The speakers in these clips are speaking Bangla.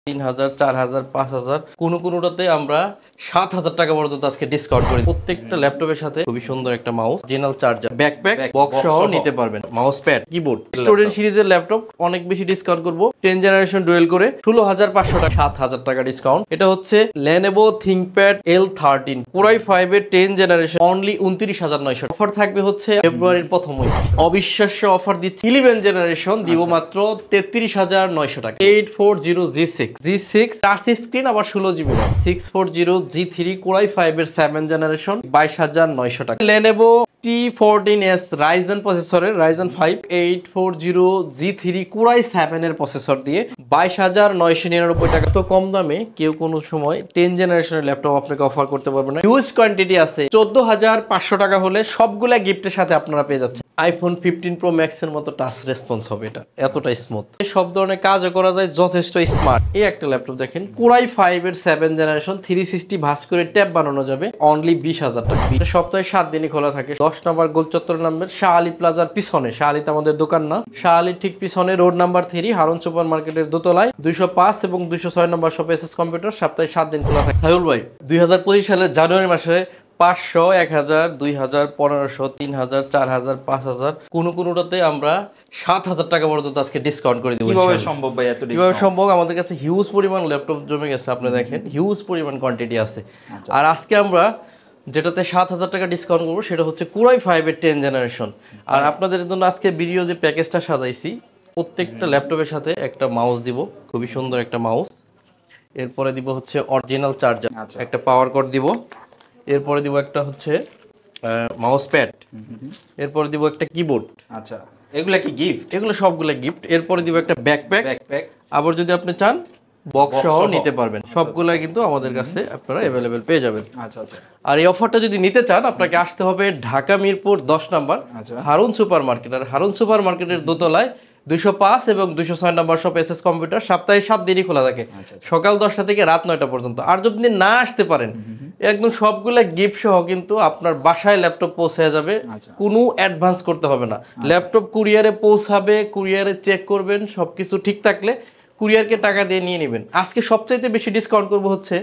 3000, 4000, 5000 কোনোটাতে আমরা 7000 টাকা পর্যন্ত আজকে ডিসকাউন্ট করি। প্রত্যেকটা ল্যাপটপের সাথে খুবই সুন্দর একটা mouse, original charger, backpack, box সহ নিতে পারবেন, মাউস প্যাড, কিবোর্ড। স্টুডেন্ট সিরিজের ল্যাপটপ অনেক বেশি ডিসকাউন্ট করব, 10 জেনারেশন ডুয়েল করে 16500 টাকা, 7000 টাকা ডিসকাউন্ট। এটা হচ্ছে Lenovo ThinkPad L13 Core i5 এর 10 জেনারেশন, অনলি 29900। অফার থাকবে হচ্ছে ফেব্রুয়ারির প্রথম উইক, অবিশ্বাস্য অফার দিচ্ছে। 11 জেনারেশন দিব মাত্র 33900 টাকা। 840G6 টাচ স্ক্রিন, আবার 16GB RAM, 640G3 Core i5 এর 7 জেনারেশন, 22900 টাকা। Lenovo T14S Ryzen প্রসেসরের, Ryzen 5 840G3 Core i7 এর প্রসেসর দিয়ে 22999 টাকা। তো কম দামে কেউ কোনো সময় 10 জেনারেশনের ল্যাপটপ আপনাকে অফার করতে পারবে না। হিউজ কোয়ান্টিটি আছে, 14500 টাকা হলে সবগুলা গিফটের সাথে আপনারা পেয়ে যাচ্ছেন। iPhone 15 Pro Max এর মতো টাচ রেসপন্স হবে, এটা এতটাই স্মুথ, সব ধরনের কাজও করা যায়, যথেষ্ট স্মার্ট। এই একটা ল্যাপটপ দেখেন, Core i5 এর 7 জেনারেশন, 360 ভাঁজ করে ট্যাব বানানো যাবে, অনলি 20000 টাকা। সপ্তাহে 7 দিনই খোলা থাকে। 10 নম্বর গোল চত্বর নাম্বার, শাহ আলী প্লাজার পিছনে, শাহ আলীতে আমাদের দোকান না, শাহ আলীর ঠিক পিছনে, রোড নাম্বার 3, হারুন সুপার মার্কেটের দোতলায়, 205 এবং 206 নম্বর শপ এসএস কম্পিউটার। সপ্তাহে 7 দিন খোলা থাকে। সাইফুল ভাই, 2025 সালের জানুয়ারি মাসে 500, 1000, 2000, 1500, 3000, 4000, 5000 কোনোটাতে আমরা 7000 টাকা পর্যন্ত আজকে ডিসকাউন্ট করে দেব। কিভাবে সম্ভব ভাই এত ডিসকাউন্ট? কিভাবে সম্ভব? আমাদের কাছে হিউজ পরিমাণ ল্যাপটপ জমে গেছে, আপনি দেখেন হিউজ পরিমাণ কোয়ান্টিটি আছে। আর আজকে আমরা যেটাতে 7000 টাকা ডিসকাউন্ট করবো সেটা হচ্ছে Core i5 এর 10 জেনারেশন। আর আপনাদের জন্য আজকে ভিডিও যে প্যাকেজটা সাজাইছি, প্রত্যেকটা ল্যাপটপের সাথে একটা মাউস দিব, খুবই সুন্দর একটা মাউস। এরপরে দিব হচ্ছে অরিজিনাল চার্জার, একটা পাওয়ার কর্ড দিব। এরপরে দিব একটা হচ্ছে মাউস প্যাড। এরপরে দিব একটা কিবোর্ড। আচ্ছা, এগুলা কি গিফট? এগুলো সবগুলো গিফট। এরপরে দিব একটা ব্যাকপ্যাক, আবার যদি আপনি চান বক্স সহ নিতে পারবেন। সবগুলা কিন্তু আমাদের কাছে আপনারা अवेलेबल পেয়ে যাবেন। আচ্ছা আচ্ছা। আর এই অফারটা যদি নিতে চান, আপনাকে আসতে হবে ঢাকা মিরপুর 10 নম্বর হারুন সুপার মার্কেট। আর হারুন সুপার মার্কেটের দোতলায় 205 এবং 206 নম্বর শপ এসএস কম্পিউটার। সপ্তাহে 7 দিনই খোলা থাকে, সকাল 10টা থেকে রাত 9টা পর্যন্ত। আর যদি না আসতে পারেন, একদম সবগুলা গিফট সহ কিন্তু আপনার বাসায় ল্যাপটপ পৌঁছে যাবে, কোনো অ্যাডভান্স করতে হবে না। ল্যাপটপ কুরিয়ারে পৌঁছাবে, কুরিয়ারে চেক করবেন, সবকিছু ঠিক থাকলে কুরিয়ারকে টাকা দিয়ে নিয়ে নেবেন। আজকে সবচাইতে বেশি ডিসকাউন্ট করব হচ্ছে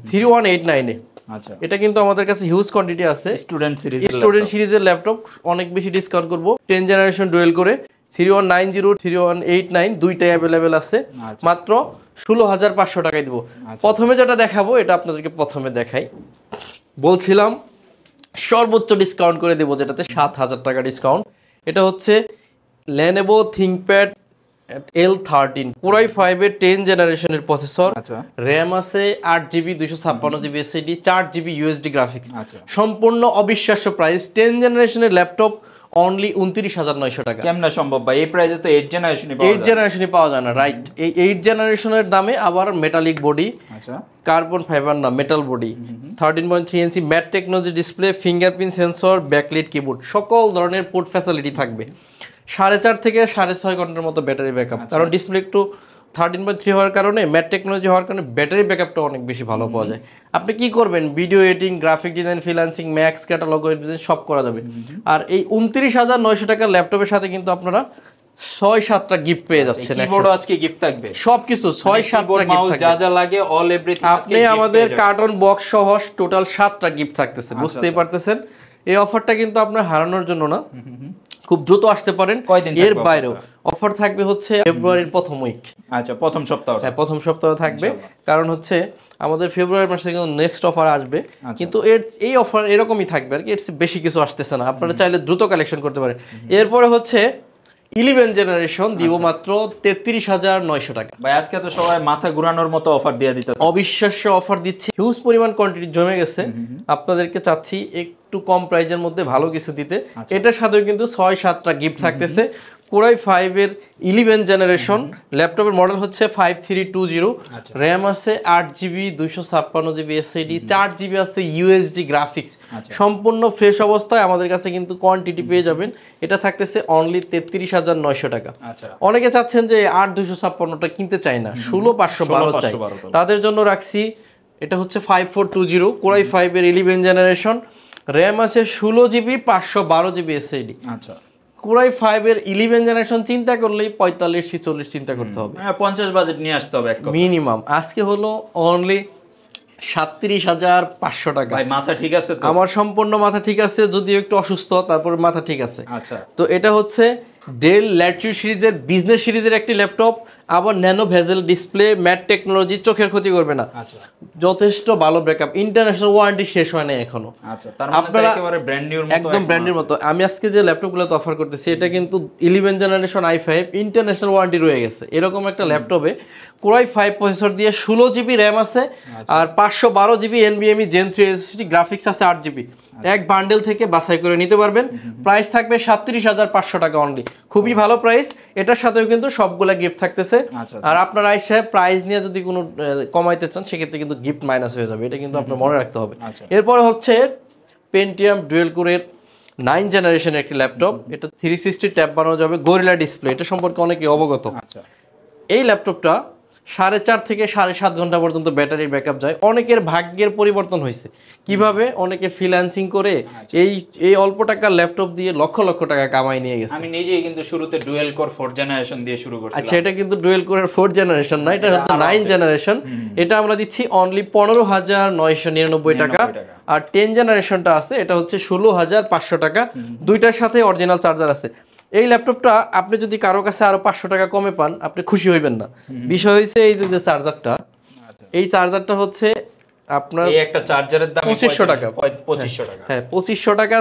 3189 এ। আচ্ছা, এটা কিন্তু আমাদের কাছে হিউজ কোয়ান্টিটি আছে। স্টুডেন্ট সিরিজের ল্যাপটপ অনেক বেশি ডিসকাউন্ট করব। 10 জেনারেশন ডুয়েল করে 3190, 3189 দুইটাই अवेलेबल আছে, মাত্র 16500 টাকায় দিব। প্রথমে যেটা দেখাবো, এটা আপনাদেরকে প্রথমে দেখাই। বলছিলাম সর্বোচ্চ ডিসকাউন্ট করে দেব, যেটাতে 7000 টাকা ডিসকাউন্ট। এটা হচ্ছে Lenovo ThinkPad L13 Core i5 এর 10 জেনারেশনের প্রসেসর, RAM আছে 8GB, 256GB SSD, 4GB USD graphics. সম্পূর্ণ অবিশ্বাস্য প্রাইস। 10 জেনারেশনের ল্যাপটপ অনলি 29900 টাকা। কেমনে সম্ভব ভাই? এই প্রাইসে তো 8 জেনারেশনই পাওয়া যায় না, রাইট? এই 8 জেনারেশনের দামে আবার মেটালিক বডি, আচ্ছা কার্বন ফাইবার না, মেটাল বডি, 13.3 ইঞ্চি mat technology display, fingerprint sensor, backlight keyboard, সকল ধরনের পোর্ট ফ্যাসিলিটি থাকবে। 4.5 থেকে 6.5 ঘন্টার মতো ব্যাটারি ব্যাকআপ, কারণ ডিসপ্লে একটু 13.3 হওয়ার কারণে, ম্যাট টেকনোলজি হওয়ার কারণে ব্যাটারি ব্যাকআপটা অনেক বেশি ভালো পাওয়া যায়। আপনি কি করবেন? Video editing, graphic design, freelancing, max catalogue design সব করা যাবে। আর এই 29900 টাকার ল্যাপটপের সাথে কিন্তু আপনারা 6-7টা গিফট পেয়ে যাচ্ছেন। কিবোর্ড আজকে গিফট থাকবে, সবকিছু 6-7টা গিফট থাকবে, যা যা লাগে অল এভরিথিং আপনি আমাদের কার্টন বক্স সহ টোটাল 7টা গিফট থাকতেছে। বুঝতেই পারতেছেন, এই অফারটা কিন্তু আপনার হারানোর জন্য না, খুব দ্রুত আসতে পারেন। এর বাইরেও অফার থাকবে হচ্ছে ফেব্রুয়ারির প্রথম উইক। আচ্ছা, প্রথম সপ্তাহ, হ্যাঁ প্রথম সপ্তাহ থাকবে। কারণ হচ্ছে আমাদের ফেব্রুয়ারি মাসে কিন্তু নেক্সট অফার আসবে, কিন্তু এই অফার এরকমই থাকবে আর কি, এর বেশি কিছু আসতেছে না। আপনারা চাইলে দ্রুত কালেকশন করতে পারেন। এরপরে হচ্ছে 11 জেনারেশন দিব মাত্র 33900 টাকা। ভাই আজকে তো সবাই মাথা ঘুরানোর মতো অফার দিয়ে দিতেছে, অবিশ্বাস্য অফার দিচ্ছি। হিউজ পরিমাণ কোয়ান্টিটি জমে গেছে, আপনাদেরকে চাচ্ছি একটু কম প্রাইজের মধ্যে ভালো কিছু দিতে। এটার সাথেও কিন্তু 6-7টা গিফট থাকতেছে। Core i5 এর 11 জেনারেশন ল্যাপটপের মডেল হচ্ছে 5320, RAM আছে 8GB, 256GB SSD, 4GB আছে USD গ্রাফিক্স। সম্পূর্ণ ফ্রেশ অবস্থায় আমাদের কাছে কিন্তু কোয়ান্টিটি পেয়ে যাবেন। এটা থাকতেছে অনলি 33900 টাকা। অনেকে চাচ্ছেন যে 8256টা কিনতে চাই না, 16512 চাই, তাদের জন্য রাখছি এটা হচ্ছে 5420 Core i5 এর 11 জেনারেশন, RAM আছে 16GB, 512GB SSD। কোরাই 5 এর 11 জেনারেশন চিন্তা করলেই 45-46 চিন্তা করতে হবে, 50 বাজেট নিয়ে আসতে হবে এক কথা। মিনিমাম। আজকে হলো অনলি 37,500 টাকা। ভাই মাথা ঠিক আছে তো? আমার সম্পূর্ণ মাথা ঠিক আছে, যদিও একটু অসুস্থ, তারপর মাথা ঠিক আছে। আচ্ছা, তো এটা হচ্ছে ডেল ল্যাটিটিউড সিরিজের বিজনেস সিরিজের একটি ল্যাপটপ, আবার nano bezel display, mat technology, চোখের ক্ষতি করবে না, আচ্ছা, যথেষ্ট ভালো ব্যাকআপ, ইন্টারন্যাশনাল ওয়ারেন্টি শেষ হয় না এখনো। আচ্ছা। তার মানে তো আপনারা একেবারে ব্র্যান্ড নিউর মতো, একদম ব্র্যান্ডের মতো। আমি আজকে যে ল্যাপটপগুলোতে অফার করতেছি এটা কিন্তু 11 জেনারেশন i5 ইন্টারন্যাশনাল ওয়ারেন্টি রয়ে গেছে। এরকম একটা ল্যাপটপে কোরাই 5 প্রসেসর দিয়ে 16 জিবি র্যাম আছে, আর 512 GB NVMe gen 3 SSD, graphics আছে 8 জিবি। এক বান্ডেল থেকে বাছাই করে নিতে পারবেন। প্রাইস থাকবে 37,500 টাকা অনলি, খুবই ভালো প্রাইস। এটার সাথেও কিন্তু সবগুলা গিফট থাকতেছে। আচ্ছা, আর আপনার আইসা প্রাইস নিয়ে যদি কোনো কমাইতে চান সেক্ষেত্রে কিন্তু গিফট মাইনাস হয়ে যাবে, এটা কিন্তু আপনার মনে রাখতে হবে। আচ্ছা। এরপরে হচ্ছে পেন্টিয়াম ডুয়েল কোরের 9 জেনারেশনের একটি ল্যাপটপ, এটা 360 ট্যাব বানানো যাবে, গরিলা ডিসপ্লে, এটা সম্পর্কে অনেকে অবগত। আচ্ছা, এই ল্যাপটপটা 4.5 থেকে 7.5 ঘন্টা পর্যন্ত ব্যাটারির ব্যাকআপ যায়। অনেকের ভাগ্যের পরিবর্তন হয়েছে, কিভাবে অনেকে ফ্রিল্যান্সিং করে এই অল্প টাকার ল্যাপটপ দিয়ে লক্ষ লক্ষ টাকা কামাই নিয়ে গেছে। আমি নিজেই কিন্তু শুরুতে ডুয়েল কোর 4 জেনারেশন দিয়ে শুরু করছিলাম। আচ্ছা, এটা কিন্তু ডুয়েল কোরের 4 জেনারেশন না, এটা হচ্ছে 9 জেনারেশন। এটা আমরা দিচ্ছি অনলি 15,999 টাকা। আর 10 জেনারেশনটা আছে, এটা হচ্ছে 16,500 টাকা। দুইটার সাথে অরিজিনাল চার্জার আছে। এই ল্যাপটপটা আপনি যদি কারো কাছে আরো 500 টাকা কমে পান, আপনি খুশি হইবেন না। বিষয় হচ্ছে এই যে চার্জারটা, এই চার্জারটা হচ্ছে আপনার এই একটা চার্জারের দাম 2500 টাকা। 2500 টাকা। হ্যাঁ, 2500 টাকা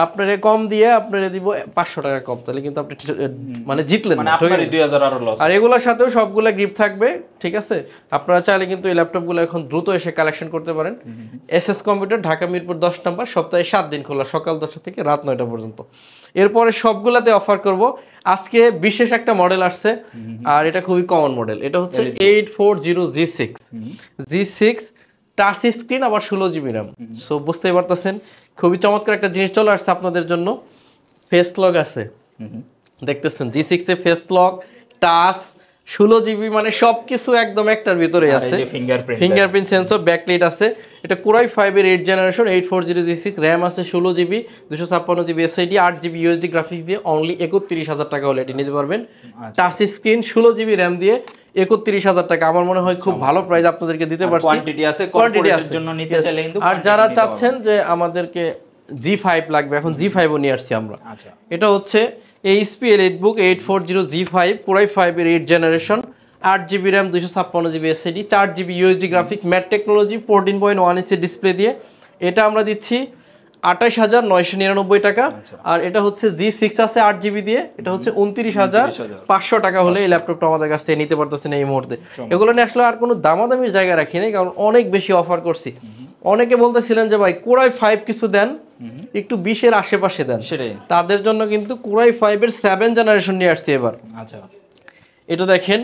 আপনারে কম দিয়ে আপনারে দিব 500 টাকা কম, তাহলে কিন্তু আপনি মানে জিতলেন মানে না, ঠিক আপনারই আছে? 2000 আরো লস। আর এগুলোর সাথেও সবগুলা গিফট থাকবে, ঠিক আছে? আপনারা চাইলে কিন্তু এই ল্যাপটপগুলো এখন দ্রুত এসে কালেকশন করতে পারেন। এসএস কম্পিউটার, ঢাকা মিরপুর 10 নম্বর, সপ্তাহে 7 দিন খোলা, সকাল 10টা থেকে রাত 9টা পর্যন্ত। এরপরে সবগুলাতে অফার করব। আজকে বিশেষ একটা মডেল আসছে, আর এটা খুবই কমন মডেল। এটা হচ্ছে 840G6 G6 টাচ স্ক্রিন, আবার 16 জিবি র্যাম। সো বুঝতেই পারতেছেন খুবই চমৎকার একটা জিনিস চলে আসছে আপনাদের জন্য। ফেস লক আছে, দেখতেছেন G6 এ ফেস লক, টাচ, 16 জিবি, মানে সবকিছু একদম একটার ভিতরে আছে। ফিঙ্গারপ্রিন্ট সেন্সর, ব্যাকলাইট আছে। এটা কোরাই 5 এর 8 জেনারেশন, 840G6, র্যাম আছে 16 GB, 256 GB SSD, 8 GB USD graphics দিয়ে অনলি 31,000 টাকা হলে এটি নিতে পারবেন। টাচ স্ক্রিন, 16 জিবি র্যাম দিয়ে 31,000 টাকা। আমার মনে হয় খুব ভালো প্রাইস আপনাদেরকে দিতে পারছি। কোয়ান্টিটি আছে, কর্পোরেটের জন্য নিতে চাইলে কিন্তু। আর যারা চাচ্ছেন যে আমাদেরকে G5 লাগবে, এখন G5 ও নিয়ে আসছি আমরা। আচ্ছা, এটা হচ্ছে HP এলিটবুক 840G5 কোরাই 5 এর 8 generation, 8 GB RAM, 256 GB SSD, 4 GB USD graphic, mat technology, 14.1 inch display দিয়ে এটা আমরা দিচ্ছি 28,999 টাকা। আর এটা হচ্ছে G6 আছে 8 জিবি দিয়ে, এটা হচ্ছে 29,500 টাকা হলে এই ল্যাপটপটা আমাদের কাছ থেকে নিতে পারতেছেন এই মুহূর্তে। এগুলো নিয়ে আসলে আর কোনো দামাদামির জায়গা রাখি নাই, কারণ অনেক বেশি অফার করছি। অনেকে বলতেছিলেন যে ভাই কোরাই 5 কিছু দেন, একটু 20-এর আশেপাশে দেন, সেটাই। তাদের জন্য কিন্তু কোরাই 5 এর 7 জেনারেশন নিয়ে আসছি এবার। আচ্ছা, এটা দেখেন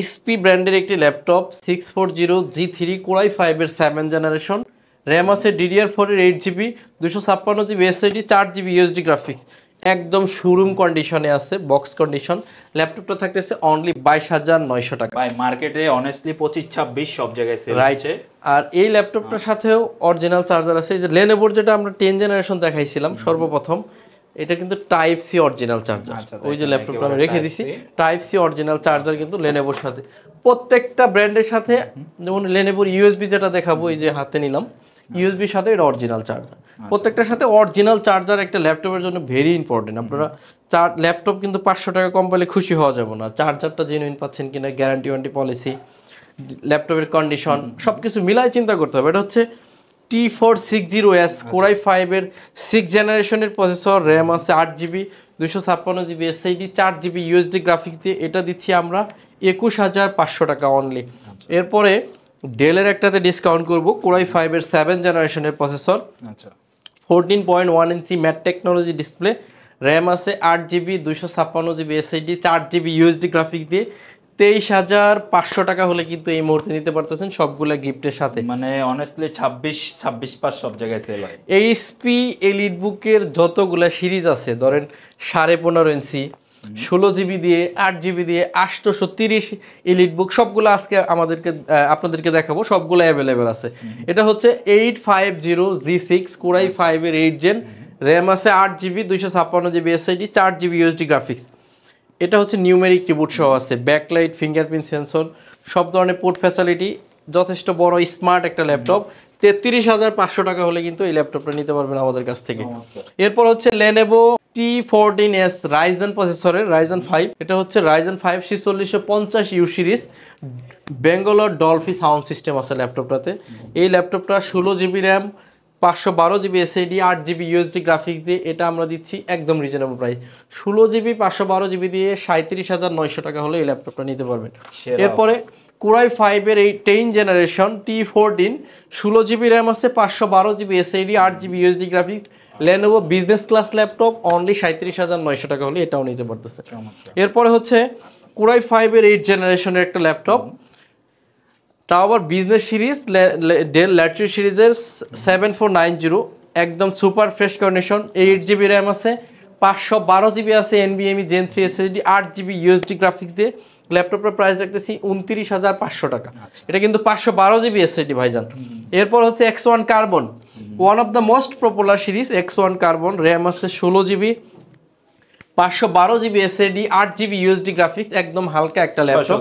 HP ব্র্যান্ডের একটি ল্যাপটপ, 640G3 কোরাই 5 এর 7 জেনারেশন, র্যাম আছে DDR4 এর 8 GB, 256 GB SSD, 4 GB USD graphics, একদম শোরুম কন্ডিশনে আছে, বক্স কন্ডিশন। ল্যাপটপটা থাকতেছে অনলি 22,900 টাকা। ভাই মার্কেটে অনেস্টলি 25-26 সব জায়গায় সেল রাইট। আর এই ল্যাপটপটার সাথেও অরিজিনাল চার্জার আছে। এই যে লেনোভোর যেটা আমরা 10 জেনারেশন দেখাইছিলাম সর্বপ্রথম, এটা কিন্তু টাইপ সি অরিজিনাল চার্জার। ওই যে ল্যাপটপটা আমি রেখে দিছি, টাইপ সি অরিজিনাল চার্জার কিন্তু লেনোভোর সাথে। প্রত্যেকটা ব্র্যান্ডের সাথে, যেমন লেনোভোর ইউএসবি যেটা দেখাবো, এই যে হাতে নিলাম, ইউএসবির সাথে এটা অরিজিনাল চার্জার। প্রত্যেকটার সাথে অরিজিনাল চার্জার একটা ল্যাপটপের জন্য ভেরি ইম্পর্টেন্ট। আপনারা ল্যাপটপ কিন্তু 500 টাকা কম পেলে খুশি হওয়া যাবে না, চার্জারটা জেনুইন পাচ্ছেন কিনা, গ্যারান্টি ওয়ারেন্টি পলিসি, ল্যাপটপের কন্ডিশন, সবকিছু মিলাই চিন্তা করতে হবে। এটা হচ্ছে T460S কোরাই 5 এর 6 জেনারেশনের প্রসেসর, র্যাম আছে 8 GB, 256 GB SSD, 4 GB USD graphics দিয়ে এটা দিচ্ছি আমরা 21,500 টাকা অনলি। এরপরে ডেলের একটাতে ডিসকাউন্ট করব, কোরাই 5 এর 7 জেনারেশনের প্রসেসর, আচ্ছা, 14.1 ইঞ্চি ম্যাট টেকনোলজি ডিসপ্লে, র্যাম আছে 8 GB, 256 GB SSD, 4 GB USD graphics দিয়ে 23,500 টাকা হলে কিন্তু এই মুহূর্তে নিতে পারতেছেন সবগুলা গিফটের সাথে। মানে অনেস্টলি 26 সব জায়গায় সেল হয়। HP এলিটবুকের যতগুলা সিরিজ আছে, ধরেন 15.5 ইঞ্চি, 16 জিবি দিয়ে, 8 জিবি দিয়ে, 830 এলিটবুক, সবগুলো আজকে আপনাদেরকে দেখাবো, সবগুলো অ্যাভেলেবেল আছে। এটা হচ্ছে 850G6 কোরাই 5 এর 8 জেন, র্যাম আছে 8GB 256GB SSD 4GB UHD graphics. এটা হচ্ছে নিউমেরিক কিবোর্ড সহ আছে, ব্যাকলাইট, ফিঙ্গারপ্রিন্ট সেন্সর, সব ধরনের পোর্ট ফ্যাসিলিটি, যথেষ্ট বড় স্মার্ট একটা ল্যাপটপ। 33,500 টাকা হলে কিন্তু এই ল্যাপটপটা নিতে পারবেন আমাদের কাছ থেকে। এরপর হচ্ছে Lenovo T14S Ryzen প্রসেসরের Ryzen 5, এটা হচ্ছে Ryzen 5 4650U series, Bangalore ডলফি sound system আছে ল্যাপটপটাতে। এই ল্যাপটপটা 16GB RAM, 512GB SSD, 8GB UHD graphics দিয়ে এটা আমরা দিচ্ছি একদম রিজনেবল প্রাইস। 16GB 512GB দিয়ে 37,900 টাকা হলে এই ল্যাপটপটা নিতে পারবেন। এরপরে Core i5 এর এই 10 জেনারেশন T14, 16GB র্যাম আছে, 512GB SSD, 8GB UHD graphics, Lenovo business class laptop, only 37,900 টাকা হলে এটাও নিতে পারতেছে। এরপরে হচ্ছে Core i5 এর 8 জেনারেশনের একটা ল্যাপটপ, তাও আবার বিজনেস সিরিজ, ডেল ল্যাটিটিউড সিরিজের 7490, একদম super fresh condition, 8GB RAM আছে, 512GB আছে NVMe Gen 3 SSD, 8GB UHD graphics দিয়ে ল্যাপটপের প্রাইস রাখতেছি 29,500 টাকা। এটা কিন্তু 512GB এসএসডি ভাইজান। এরপর হচ্ছে X1 carbon, one of the most popular series X1 carbon, RAM আছে 16GB, 512GB SSD, 8GB UHD graphics, একদম হালকা একটা ল্যাপটপ,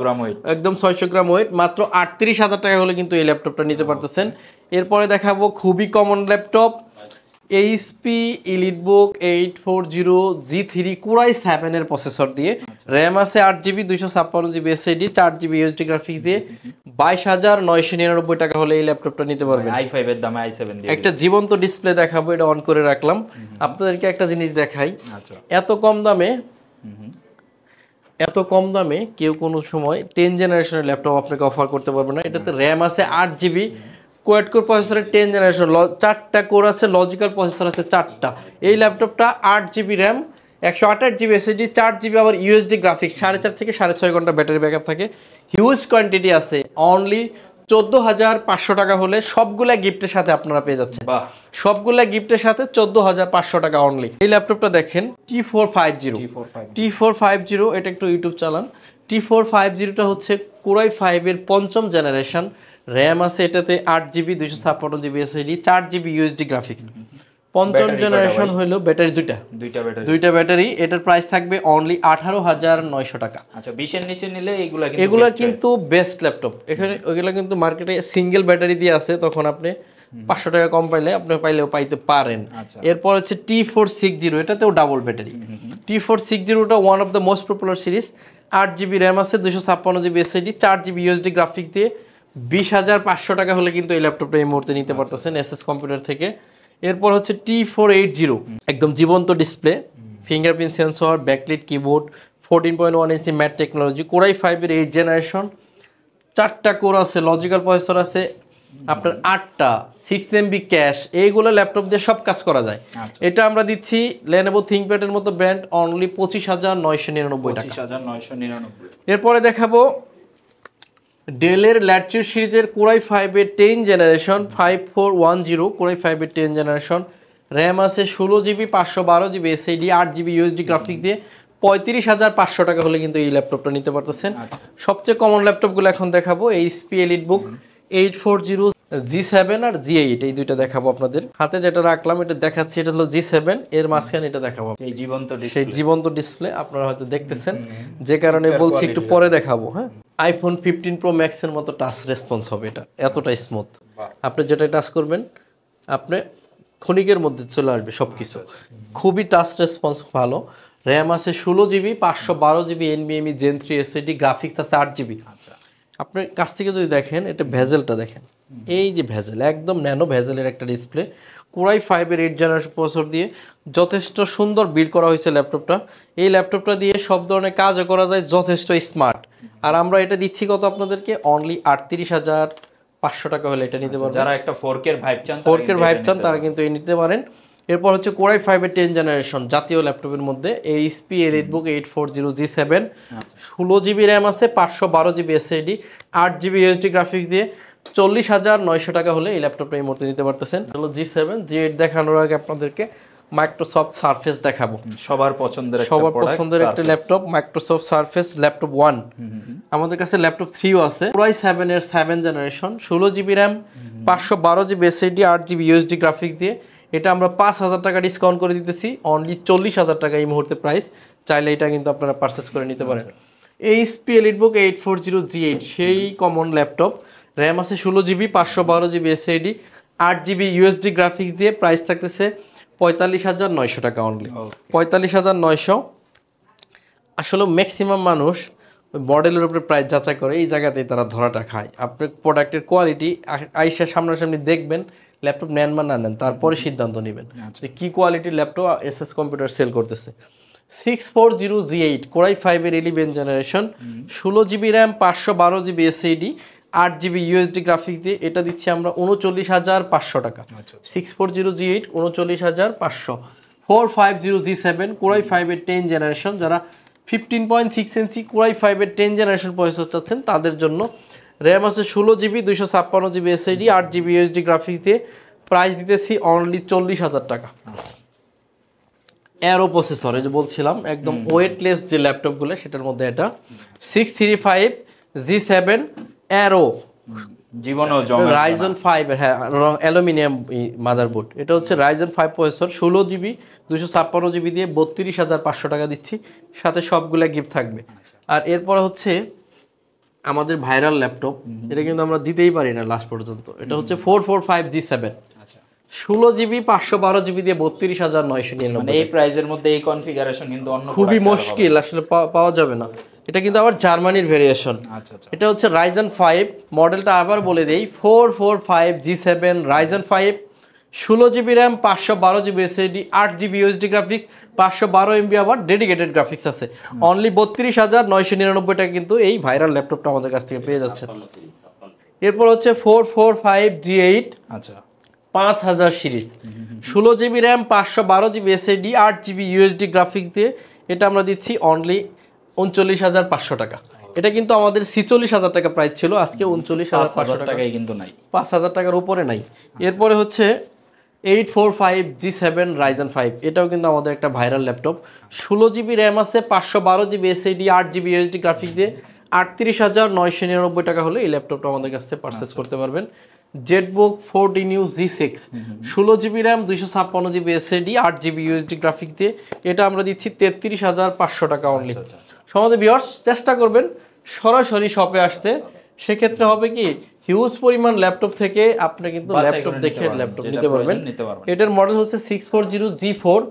একদম 600 গ্রাম ওয়েট, মাত্র 38,000 টাকা হলে কিন্তু এই ল্যাপটপটা নিতে পারতেছেন। এরপরে দেখাবো খুবই common laptop, HP EliteBook 840 G3 Core i7 এর প্রসেসর দিয়ে, র্যাম আছে 8GB 256GB SSD, 4GB UHD graphics দিয়ে 22,999 টাকা হলে এই ল্যাপটপটা নিতে পারবেন। i5 এর দামে i7 দিয়ে একটা জীবন্ত ডিসপ্লে দেখাবো, এটা অন করে রাখলাম, আপনাদেরকে একটা জিনিস দেখাই। এত কম দামে কেউ কোনো সময় 10 জেনারেশনের ল্যাপটপ আপনাকে অফার করতে পারবে না। এটাতে র্যাম আছে 8GB, কোয়াড কোর প্রসেসরের 10 জেনারেশন, 4টা কোর আছে, লজিক্যাল প্রসেসর আছে 4টা। এই ল্যাপটপটা 8GB RAM, 128GB SSD, 4GB আবার ইউএসডি গ্রাফিক্স, 4.5 থেকে 6.5 ঘন্টা ব্যাটারি ব্যাকআপ থাকে, হিউজ কোয়ান্টিটি আছে। অনলি 14,500 টাকা হলে সবগুলা গিফটের সাথে আপনারা পেয়ে যাচ্ছেন। সবগুলা গিফটের সাথে 14,500 টাকা অনলি। এই ল্যাপটপটা দেখেন T450, এটা একটু ইউটিউব চালান। T450টা হচ্ছে Core i5 এর 5ম জেনারেশন, র্যাম আছে এটাতে 8GB 256GB SSD, 4GB UHD graphics. 5ম জেনারেশন হলো ব্যাটারি দুইটা ব্যাটারি। এটার প্রাইস থাকবে অনলি 18,900 টাকা। আচ্ছা, 20 এর নিচে নিলে এগুলা কিন্তু বেস্ট ল্যাপটপ। এখানে ওইগুলা কিন্তু মার্কেটে সিঙ্গেল ব্যাটারি দিয়ে আছে, তখন আপনি 500 টাকা কম পাইলে আপনি পাইতে পারেন। এরপর হচ্ছে T460, এটাতেও ডাবল ব্যাটারি। T460টা one of the most popular series, 8GB RAM আছে, 256GB SSD, 4GB UHD graphics দিয়ে 20,500 টাকা হলে কিন্তু এই ল্যাপটপটা এই মুহূর্তে নিতে পারতেছেন এসএস কম্পিউটার থেকে। এরপর হচ্ছে T480, একদম জীবন্ত display, fingerprint sensor, backlight keyboard, 14.1 ইঞ্চি ম্যাট টেকনোলজি, Core i5 এর 8 জেনারেশন, 4টা কোর আছে, লজিক্যাল প্রসেসর আছে আপনার 8টা, 6MB ক্যাশ, এইগুলো ল্যাপটপ দিয়ে সব কাজ করা যায়। এটা আমরা দিচ্ছি Lenovo ThinkPad এর মতো ব্র্যান্ড, অনলি 25,999 টাকা। এরপরে দেখাবো ডেলের ল্যাটিটিউড সিরিজের Core i5 এর 10 জেনারেশন 5410, Core i5 এর 10 জেনারেশন, র্যাম আছে 16GB, 512GB SSD, 8GB UHD graphics দিয়ে 35,500 টাকা হলে কিন্তু এই ল্যাপটপটা নিতে পারতেছেন। সবচেয়ে কমন ল্যাপটপগুলো এখন দেখাবো, HP EliteBook 840 G7 আর G8, এই দুইটা দেখাবো আপনাদের। হাতে যেটা রাখলাম এটা দেখাচ্ছি, এটা হলো G7, এর মাঝখানে এটা দেখাবো সেই জীবন্ত ডিসপ্লে, আপনারা হয়তো দেখতেছেন, যে কারণে বলছি একটু পরে দেখাবো। হ্যাঁ, iPhone 15 Pro Max এর মতো টাচ রেসপন্স হবে এটা, এতটা স্মুথ। আপনি যেটা টাচ করবেন আপনি ক্ষণিকের মধ্যে চলে আসবে সবকিছু, খুবই টাচ রেসপন্স ভালো। র্যাম আছে 16GB, 512GB NVMe Gen 3 SSD, graphics আছে 8GB। আপনার কাছ থেকে যদি দেখেন, এটা ভেজেলটা দেখেন, এই যে ভেজেল, একদম ন্যানো ভেজেলের একটা ডিসপ্লে, Core i5 এর 8 জেনারেশন প্রসেসর দিয়ে যথেষ্ট সুন্দর বিল্ড করা হয়েছে ল্যাপটপটা। এই ল্যাপটপটা দিয়ে সব ধরনের কাজও করা যায়, যথেষ্ট স্মার্ট। আর আমরা এটা দিচ্ছি কত আপনাদেরকে, অনলি 38,500 টাকা হলে এটা নিতে পারবেন। যারা একটা 4K ভাইব চান তারা কিন্তু এই নিতে পারেন। এরপর হচ্ছে Core i5 এর 10 জেনারেশন জাতীয় ল্যাপটপের মধ্যে HP EliteBook 840 G7, 16GB RAM আছে, 512GB SSD, 8GB UHD graphics দিয়ে 40,900 টাকা হলে এই ল্যাপটপটা এই মুহূর্তে নিতে পারতেছেন। হলো G7, G8 দেখানোর আগে আপনাদেরকে মাইক্রোসফট সারফেস দেখাবো। সবার পছন্দের একটা ল্যাপটপ, মাইক্রোসফট সারফেস ল্যাপটপ 1। আমাদের কাছে ল্যাপটপ 3ও আছে। Core i7 এর 7 generation, 16GB RAM, 512GB SSD, 8GB UHD graphics দিয়ে এটা আমরা 5,000 টাকা ডিসকাউন্ট করে দিতেছি, অনলি 40,000 টাকা এই মুহূর্তে প্রাইস। চাইলে এটা কিন্তু আপনারা পারচেস করে নিতে পারেন। এইচপি এলিটবুক 840G8 সেই কমন ল্যাপটপ, র্যাম আছে 16GB, 512GB SSD, 8GB UHD graphics দিয়ে প্রাইস থাকতেছে 45,900 টাকা অনলি। 45,900। আসলে ম্যাক্সিমাম মানুষ ওই মডেলের উপরে প্রাইস যাচাই করে, এই জায়গাতেই তারা ধরাটা খায়। আপনার প্রোডাক্টের কোয়ালিটি আইসা সামনাসামনি দেখবেন, ল্যাপটপ নেন বা না নেন, তারপরে সিদ্ধান্ত নেবেন যে কী কোয়ালিটির ল্যাপটপ এসএস কম্পিউটার সেল করতেছে। 640G8 কোরাই 5-এর 11 generation, 16GB RAM, 512GB SSD, 8GB UHD graphics দিয়ে এটা দিচ্ছি আমরা 39,500 টাকা। 640G8 39,500। 450G7 কোরাই 5-এর 10 জেনারেশন, যারা 15.6 ইঞ্চি কোরাই 5-এর 10 জেনারেশন প্রসেসর চাচ্ছেন তাদের জন্য, র্যাম আছে 16GB, 256GB SSD, 8GB UHD graphics দিয়ে প্রাইস দিতেছি অনলি 40,000 টাকা। অ্যারো প্রসেসর, এই যে বলছিলাম একদম ওয়েটলেস যে ল্যাপটপগুলো সেটার মধ্যে এটা 635G7 অ্যারো, জীবনও রাইজেন 5 হ্যাঁ অ্যালুমিনিয়াম মাদারবোর্ড। এটা হচ্ছে রাইজেন 5 প্রসেসর, 16GB 256GB দিয়ে 32,500 টাকা দিচ্ছি, সাথে সবগুলা গিফট থাকবে। আর এরপরে হচ্ছে আমাদের ভাইরাল ল্যাপটপ, এটা কিন্তু আমরা দিতেই পারি না লাস্ট পর্যন্ত। এটা হচ্ছে 445G7, 16GB 512GB দিয়ে 32,999। মানে এই প্রাইজের মধ্যে এই কনফিগারেশন কিন্তু অন্য খুবই মুশকিল আসলে পাওয়া যাবে না। এটা কিন্তু আবার জার্মানির ভেরিয়েশন। এটা হচ্ছে রাইজেন 5 মডেলটা আবার বলে দেই, 445G7 Ryzen 5, 16GB RAM, 512GB SSD, 8GB UHD graphics, 512MB আবার ডেডিকেটেড গ্রাফিক্স আছে। অনলি 32,999 টাকা কিন্তু এই ভাইরাল ল্যাপটপটা আমাদের কাছ থেকে পেয়ে যাচ্ছে। এরপর হচ্ছে 445G8, আচ্ছা 5000 series, 16GB RAM, 512GB SSD, 8GB UHD graphics দিয়ে এটা আমরা দিচ্ছি অনলি 39,500 টাকা। এটা কিন্তু আমাদের 46,000 টাকা প্রাইস ছিল, আজকে 39,500 টাকায় কিন্তু নাই, 5,000 টাকার উপরে নাই। এরপরে হচ্ছে 845G7 রাইজেন 5, এটাও কিন্তু আমাদের একটা ভাইরাল ল্যাপটপ, 16GB র্যাম আছে, 512GB SSD, 8GB UHD graphics দিয়ে 38,999 টাকা হলে এই ল্যাপটপটা আমাদের কাছ থেকে পারচেস করতে পারবেন। Jetbook 14U G6, 16GB RAM, 256GB SSD, 8GB UHD graphics দিয়ে এটা আমরা দিচ্ছি 33,500 টাকা অনলি। সমাজে ভিউয়ার্স চেষ্টা করবেন সরাসরি শপে আসতে, সেক্ষেত্রে হবে কি হিউজ পরিমাণ ল্যাপটপ থেকে আপনি কিন্তু ল্যাপটপ দেখে ল্যাপটপ নিতে পারবেন। এটার মডেল হচ্ছে 640G4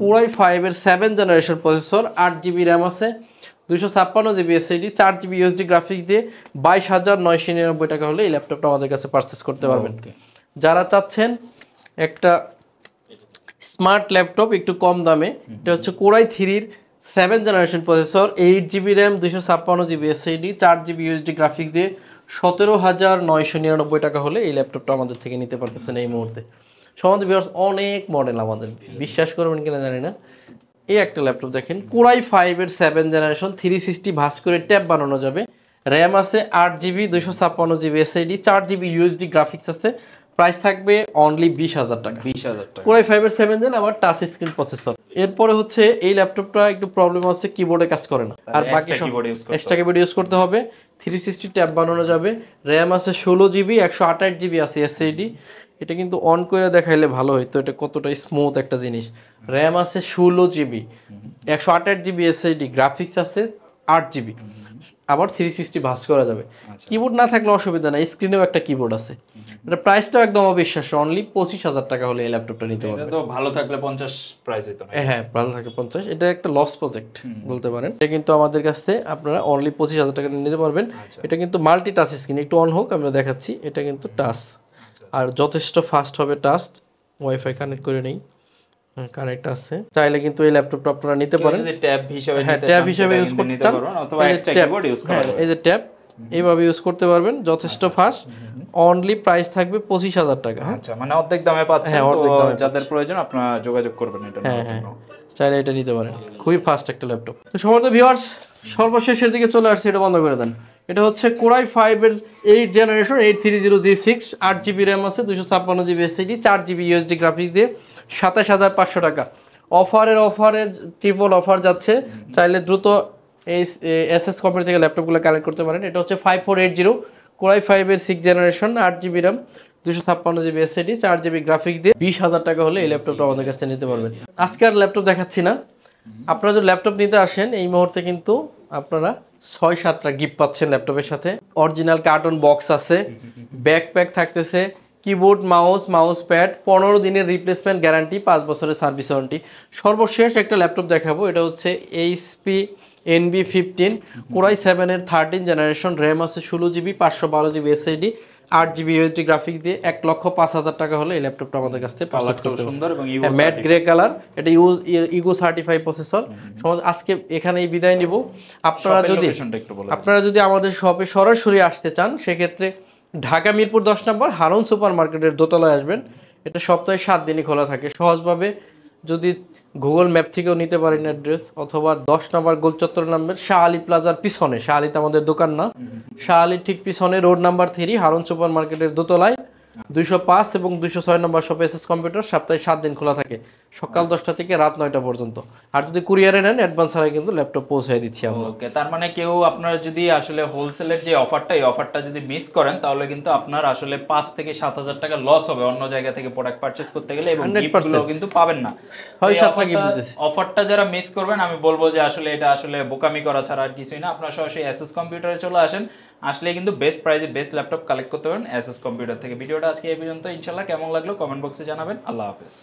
কোরাই 5-এর 7 জেনারেশন প্রসেসর, 8GB র্যাম আছে, 256GB SSD, 4GB UHD graphics দিয়ে 22,999 টাকা হলে এই ল্যাপটপটা আমাদের কাছে পারচেস করতে পারবেন। যারা চাচ্ছেন একটা স্মার্ট ল্যাপটপ একটু কম দামে, এটা হচ্ছে কোরাই 3-এর 7 generation processor, 8GB RAM, 256GB SSD, 4GB UHD graphics দিয়ে 17,999 টাকা হলে এই ল্যাপটপটা আমাদের থেকে নিতে পারতেছেন এই মুহূর্তে। সমাজে ভিউয়ার্স অনেক মডেল আমাদের, বিশ্বাস করবেন কিনা জানি না। এই একটা ল্যাপটপ দেখেন কোরাই 5-এর 7 জেনারেশন, 360 ভাঁজ করে ট্যাব বানানো যাবে, র্যাম আছে 8GB, 256GB SSD, 4GB UHD graphics আছে, প্রাইস থাকবে অনলি 20,000 টাকা। 20,000 টাকা কোরাই 5-এর 7 জেন আবার টাচ স্ক্রিন প্রসেসর। এরপরে হচ্ছে এই ল্যাপটপটা একটু প্রবলেম আছে, কিবোর্ডে কাজ করে না, আর বাকি সব এক্সট্রা কিবোর্ড ইউজ করতে হবে, 360 ট্যাব বানানো যাবে, র্যাম আছে 16GB, 128GB আছে এসএসডি। এটা কিন্তু অন করে দেখাইলে ভালো হইতো, এটা কতটা স্মুথ একটা জিনিস। র্যাম আছে 16GB, 128GB এসএসডি, গ্রাফিক্স আছে 8GB, আবার 360 ভাঁজ করা যাবে। কিবোর্ড না থাকলে অসুবিধা নাই, স্ক্রিনেও একটা কিবোর্ড আছে। এটা প্রাইসটাও একদম অবিশ্বাস্য, অনলি 25,000 টাকা হলে এই ল্যাপটপটা নিতে পারবেন। তো ভালো থাকলে 50 প্রাইস হইতো না। হ্যাঁ ভালো থাকে 50, এটা একটা লস প্রজেক্ট বলতে পারেন। এটা কিন্তু আমাদের কাছ থেকে আপনারা অনলি 25,000 টাকা নিতে পারবেন। এটা কিন্তু মাল্টি টাচ স্ক্রিন, একটু অন হোক আমরা দেখাচ্ছি। এটা কিন্তু টাচ, আর যথেষ্ট ফাস্ট হবে টাচ, ওয়াইফাই কানেক্ট করে নেই, কানেক্ট আছে। চাইলে কিন্তু এই ল্যাপটপটা আপনারা নিতে পারেন, যদি ট্যাব হিসেবে হ্যাঁ ট্যাব হিসেবে ইউজ করতে চান অথবা এক্সট্রা কিবোর্ড ইউজ করা যাবে। এই যে ট্যাব এইভাবে ইউজ করতে পারবেন, যথেষ্ট ফাস্ট। অনলি প্রাইস থাকবে 25,000 টাকা। আচ্ছা মানে অর্ধেক দামে পাচ্ছেন, তো যাদের প্রয়োজন আপনারা যোগাযোগ করবেন এটা। হ্যাঁ চাইলে এটা নিতে পারেন, খুবই ফাস্ট একটা ল্যাপটপ। তো সমস্ত ভিউয়ার্স সর্বশেষের দিকে চলে আসছে, এটা বন্ধ করে দেন। এটা হচ্ছে core i 5-এর 8 generation, 830G6, 8GB RAM আছে, 256GB SSD, 4GB UHD graphics দিয়ে 27,500 টাকা। অফারের ট্রিপল অফার যাচ্ছে, চাইলে দ্রুত এই এসএস কোম্পানি থেকে ল্যাপটপগুলো কালেক্ট করতে পারেন। এটা হচ্ছে 5480 কোরাই 5-এর 6 generation, 8GB RAM, 256 GB SSD 4 GB graphics দিয়ে 20,000 টাকা হলে এই ল্যাপটপটা আমাদের কাছে নিতে পারবেন। আজকে আর ল্যাপটপ দেখাচ্ছি না, আপনারা যদি ল্যাপটপ নিতে আসেন এই মুহূর্তে কিন্তু আপনারা 6-7টা গিফট পাচ্ছেন ল্যাপটপের সাথে। অরিজিনাল কার্টন বক্স আছে, ব্যাকপ্যাক থাকতেছে, কিবোর্ড, মাউস প্যাড, 15 দিনের রিপ্লেসমেন্ট গ্যারান্টি, 5 বছরের সার্ভিস ওয়ারেন্টি। সর্বশেষ একটা ল্যাপটপ দেখাবো, এটা হচ্ছে এইচপি NB15 Core i7 এর 13 জেনারেশন, র্যাম আছে 16 GB, 512 GB SSD, 8 GB USD graphics দিয়ে 1,05,000 টাকা হলে এই ল্যাপটপটা আমাদের কাছ থেকে পারচেজ করতে পারবেন। সুন্দর এবং ম্যাট গ্রে কালার, এটা ইগো সার্টিফাইড প্রসেসর। আজকে এখানেই বিদায় নিব। আপনারা যদি আমাদের শপে সরাসরি আসতে চান সেক্ষেত্রে ঢাকা মিরপুর 10 নম্বর হারুন সুপার মার্কেটের দোতলায় আসবেন। এটা সপ্তাহে 7 দিনই খোলা থাকে। সহজভাবে যদি গুগল ম্যাপ থেকেও নিতে পারেন অ্যাড্রেস, অথবা 10 নম্বর গোল চত্বর নাম্বার শাহ আলী প্লাজার পিছনে, শাহ আলীতে আমাদের দোকান না, শাহ আলীর ঠিক পিছনে রোড নাম্বার 3 হারুন সুপার মার্কেটের দোতলায় 205 এবং 206 নম্বর শপ এসএস কম্পিউটার। সপ্তাহে 7 দিন খোলা থাকে, সকাল 10টা থেকে রাত 9টা পর্যন্ত। আর যদি কুরিয়ারে নেন অ্যাডভান্স ছাড়া কিন্তু ল্যাপটপ পৌঁছে দিচ্ছি আমরা। ওকে, তার মানে কেউ আপনারা যদি আসলে হোলসেলের যে অফারটা, এই অফারটা যদি মিস করেন তাহলে কিন্তু আপনার আসলে 5 থেকে 7,000 টাকা লস হবে অন্য জায়গা থেকে প্রোডাক্ট পারচেজ করতে গেলে, এবং গিফটগুলো কিন্তু পাবেন না। হয় 7টা গিফট দিতেছি। অফারটা যারা মিস করবেন আমি বলবো যে আসলে এটা আসলে বোকামি করা ছাড়া আর কিছুই না। আপনারা সরাসরি এসএস কম্পিউটারে চলে আসেন, আসলে কিন্তু বেস্ট প্রাইসে বেস্ট ল্যাপটপ কালেক্ট করতে পারেন এসএস কম্পিউটার থেকে। ভিডিওটা আজকে এই পর্যন্ত। ইনশাআল্লাহ কেমন লাগলো কমেন্ট বক্সে জানাবেন। আল্লাহ হাফেজ।